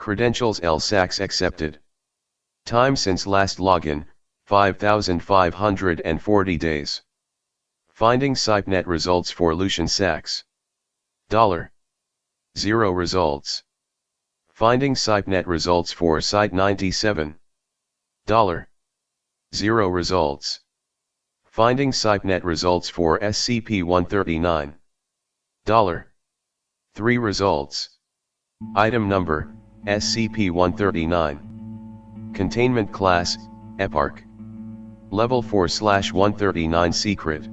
Credentials LSAX accepted. Time since last login, 5,540 days. Finding SciPnet results for Lucian Sachs. $0 results. Finding SciPnet results for Site-97. $0 results. Finding SciPnet results for SCP-139. $3 results. Item number, SCP-139. Containment class, Eparch. Level 4/139 Secret.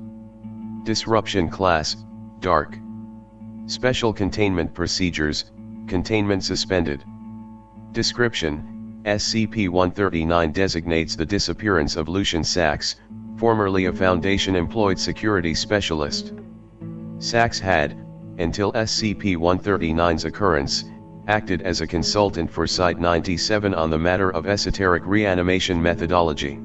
Disruption class, Dark. Special containment procedures, containment suspended. Description: SCP-139 designates the disappearance of Lucian Sachs, formerly a Foundation-employed security specialist. Sachs had, until SCP-139's occurrence, acted as a consultant for Site-97 on the matter of esoteric reanimation methodology.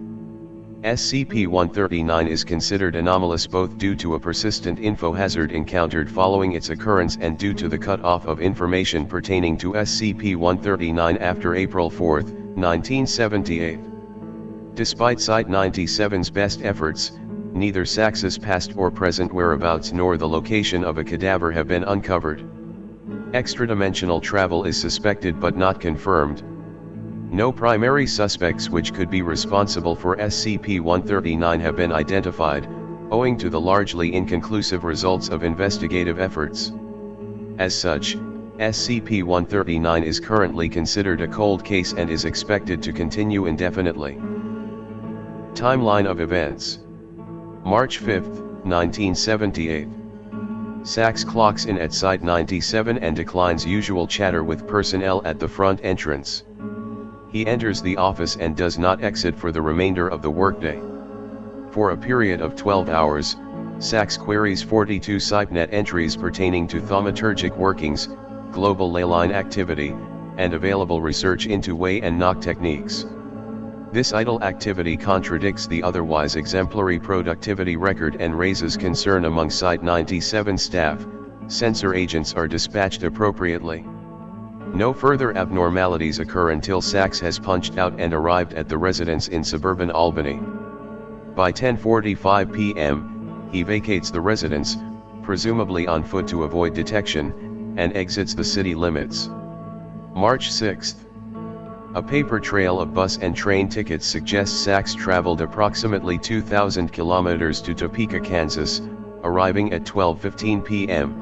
SCP-139 is considered anomalous both due to a persistent info hazard encountered following its occurrence and due to the cut-off of information pertaining to SCP-139 after April 4, 1978. Despite Site-97's best efforts, neither Sachs's past or present whereabouts nor the location of a cadaver have been uncovered. Extradimensional travel is suspected but not confirmed. No primary suspects which could be responsible for SCP-139 have been identified, owing to the largely inconclusive results of investigative efforts. As such, SCP-139 is currently considered a cold case and is expected to continue indefinitely. Timeline of events. March 5, 1978. Sachs clocks in at Site-97 and declines usual chatter with personnel at the front entrance. He enters the office and does not exit for the remainder of the workday. For a period of 12 hours, Sachs queries 42 SciPnet entries pertaining to thaumaturgic workings, global leyline activity, and available research into weigh and knock techniques. This idle activity contradicts the otherwise exemplary productivity record and raises concern among Site-97 staff. Sensor agents are dispatched appropriately. No further abnormalities occur until Sachs has punched out and arrived at the residence in suburban Albany. By 10:45 p.m., he vacates the residence, presumably on foot to avoid detection, and exits the city limits. March 6. A paper trail of bus and train tickets suggests Sachs traveled approximately 2,000 kilometers to Topeka, Kansas, arriving at 12:15 p.m.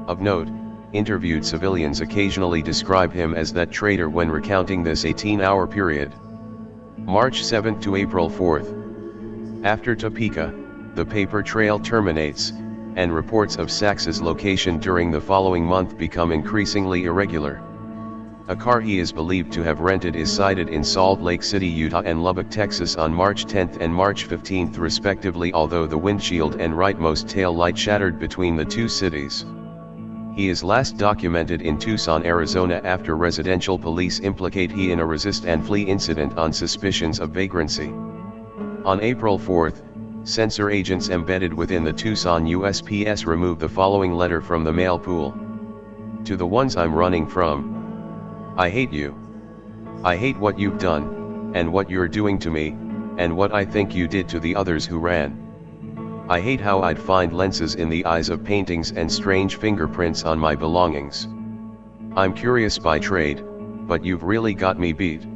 Of note, interviewed civilians occasionally describe him as that traitor when recounting this 18-hour period. March 7 to April 4. After Topeka, the paper trail terminates, and reports of Sachs's location during the following month become increasingly irregular. A car he is believed to have rented is sighted in Salt Lake City, Utah and Lubbock, Texas on March 10 and March 15 respectively, although the windshield and rightmost tail light shattered between the two cities. He is last documented in Tucson, Arizona after residential police implicate he in a resist and flee incident on suspicions of vagrancy. On April 4, sensor agents embedded within the Tucson USPS remove the following letter from the mail pool. To the ones I'm running from. I hate you. I hate what you've done, and what you're doing to me, and what I think you did to the others who ran. I hate how I'd find lenses in the eyes of paintings and strange fingerprints on my belongings. I'm curious by trade, but you've really got me beat.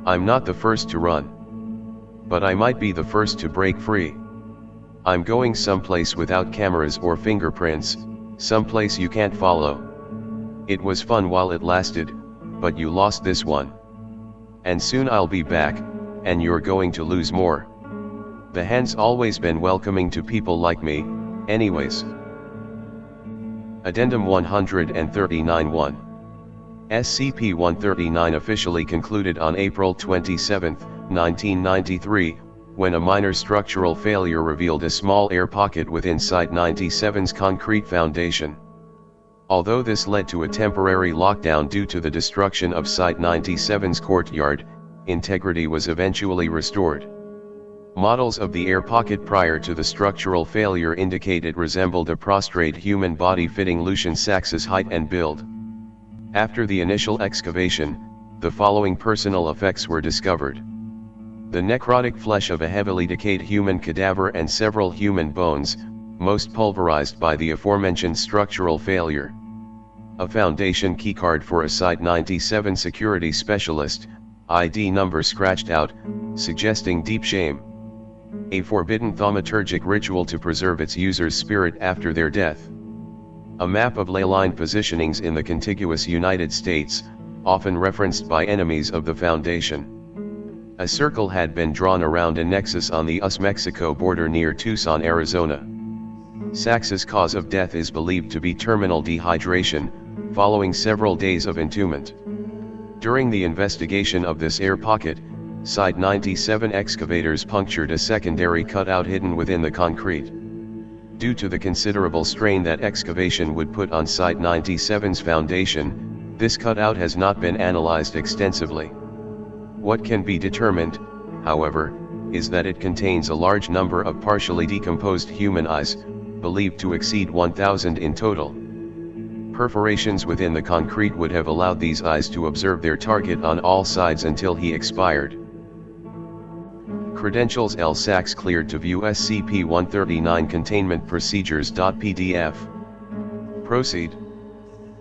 I'm not the first to run. But I might be the first to break free. I'm going someplace without cameras or fingerprints, someplace you can't follow. It was fun while it lasted, but you lost this one. And soon I'll be back, and you're going to lose more. The hand's always been welcoming to people like me, anyways. Addendum 139-1. SCP-139 officially concluded on April 27, 1993, when a minor structural failure revealed a small air pocket within Site-97's concrete foundation. Although this led to a temporary lockdown due to the destruction of Site-97's courtyard, integrity was eventually restored. Models of the air pocket prior to the structural failure indicate it resembled a prostrate human body fitting Lucian Sachs's height and build. After the initial excavation, the following personal effects were discovered. The necrotic flesh of a heavily decayed human cadaver and several human bones, most pulverized by the aforementioned structural failure. A foundation keycard for a Site-97 security specialist, ID number scratched out, suggesting deep shame. A forbidden thaumaturgic ritual to preserve its user's spirit after their death. A map of ley line positionings in the contiguous United States, often referenced by enemies of the Foundation. A circle had been drawn around a nexus on the US-Mexico border near Tucson, Arizona. Sax's cause of death is believed to be terminal dehydration, following several days of entombment. During the investigation of this air pocket, Site-97 excavators punctured a secondary cutout hidden within the concrete. Due to the considerable strain that excavation would put on Site-97's foundation, this cutout has not been analyzed extensively. What can be determined, however, is that it contains a large number of partially decomposed human eyes, believed to exceed 1,000 in total. Perforations within the concrete would have allowed these eyes to observe their target on all sides until he expired. Credentials: L. Sachs cleared to view SCP-139 Containment Procedures.pdf. Proceed.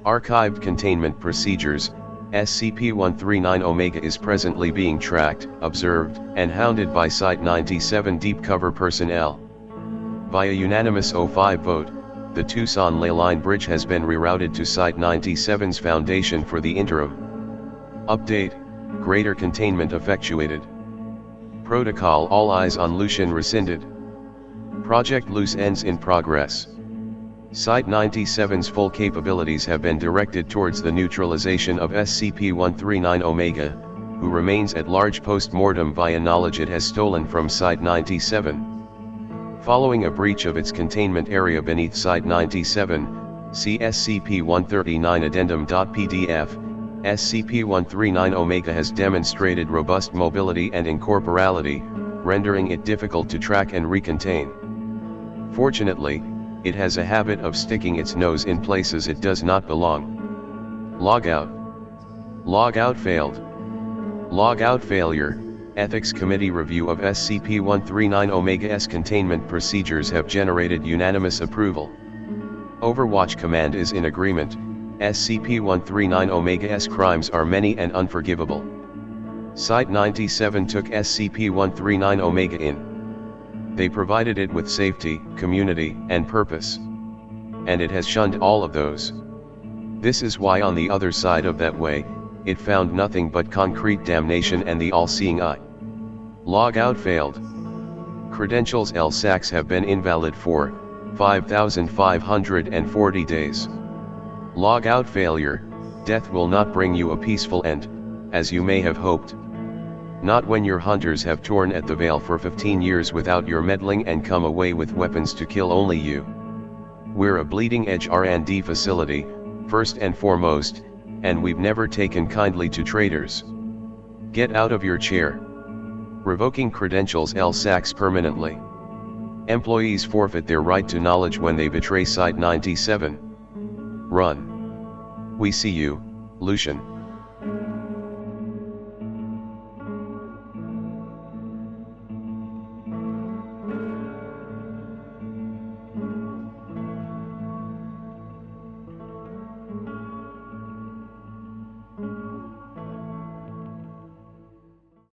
Archived Containment Procedures. SCP-139 Omega is presently being tracked, observed, and hounded by Site-97 deep cover personnel. By a unanimous 0-5 vote, the Tucson ley line bridge has been rerouted to Site-97's foundation for the interim. Update: greater containment effectuated. Protocol: all eyes on Lucian rescinded. Project Loose ends in progress. Site-97's full capabilities have been directed towards the neutralization of SCP-139 Omega, who remains at large post-mortem via knowledge it has stolen from Site-97. Following a breach of its containment area beneath Site-97, see SCP-139 Addendum.pdf, SCP-139 Omega has demonstrated robust mobility and incorporality, rendering it difficult to track and recontain. Fortunately, it has a habit of sticking its nose in places it does not belong. Logout. Logout failed. Logout failure. Ethics Committee review of SCP-139 Omega's containment procedures have generated unanimous approval. Overwatch Command is in agreement. SCP-139 Omega's crimes are many and unforgivable. Site-97 took SCP-139 Omega in. They provided it with safety, community, and purpose. And it has shunned all of those. This is why on the other side of that way, it found nothing but concrete damnation and the all-seeing eye. Logout failed. Credentials: L. Sachs have been invalid for 5,540 days. Logout failure: death will not bring you a peaceful end, as you may have hoped. Not when your hunters have torn at the veil for 15 years without your meddling and come away with weapons to kill only you. We're a bleeding-edge R&D facility, first and foremost, and we've never taken kindly to traitors. Get out of your chair. Revoking credentials: L. Sachs permanently. Employees forfeit their right to knowledge when they betray Site-97. Run. We see you, Lucian.